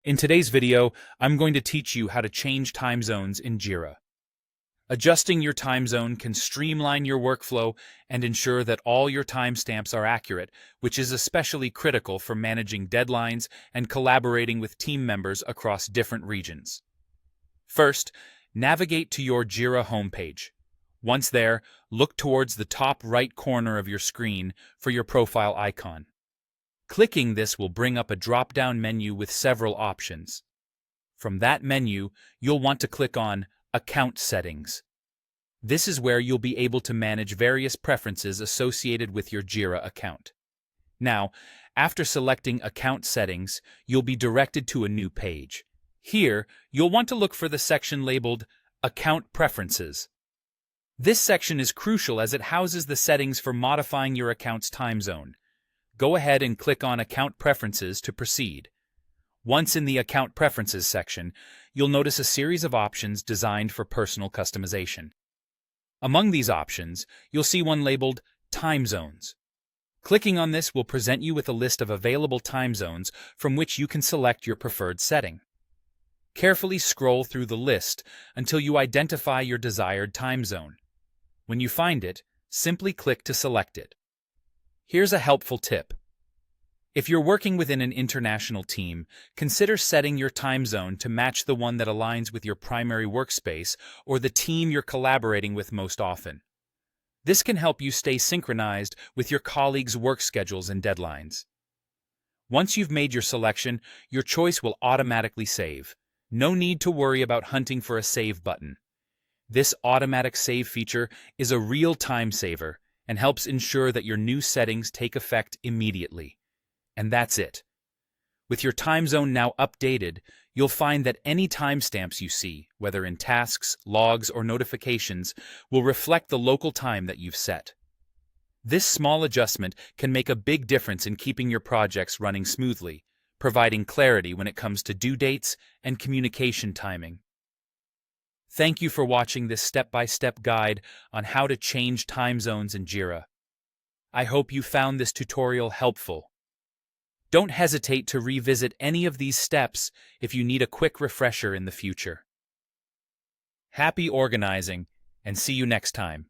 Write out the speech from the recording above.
In today's video, I'm going to teach you how to change time zones in Jira. Adjusting your time zone can streamline your workflow and ensure that all your timestamps are accurate, which is especially critical for managing deadlines and collaborating with team members across different regions. First, navigate to your Jira homepage. Once there, look towards the top right corner of your screen for your profile icon. Clicking this will bring up a drop-down menu with several options. From that menu, you'll want to click on Account Settings. This is where you'll be able to manage various preferences associated with your Jira account. Now, after selecting Account Settings, you'll be directed to a new page. Here, you'll want to look for the section labeled Account Preferences. This section is crucial as it houses the settings for modifying your account's time zone. Go ahead and click on Account Preferences to proceed. Once in the Account Preferences section, you'll notice a series of options designed for personal customization. Among these options, you'll see one labeled Time Zones. Clicking on this will present you with a list of available time zones from which you can select your preferred setting. Carefully scroll through the list until you identify your desired time zone. When you find it, simply click to select it. Here's a helpful tip. If you're working within an international team, consider setting your time zone to match the one that aligns with your primary workspace or the team you're collaborating with most often. This can help you stay synchronized with your colleagues' work schedules and deadlines. Once you've made your selection, your choice will automatically save. No need to worry about hunting for a save button. This automatic save feature is a real time saver and helps ensure that your new settings take effect immediately. And that's it. With your time zone now updated, you'll find that any timestamps you see, whether in tasks, logs, or notifications, will reflect the local time that you've set. This small adjustment can make a big difference in keeping your projects running smoothly, providing clarity when it comes to due dates and communication timing. Thank you for watching this step-by-step guide on how to change time zones in Jira. I hope you found this tutorial helpful. Don't hesitate to revisit any of these steps if you need a quick refresher in the future. Happy organizing, and see you next time.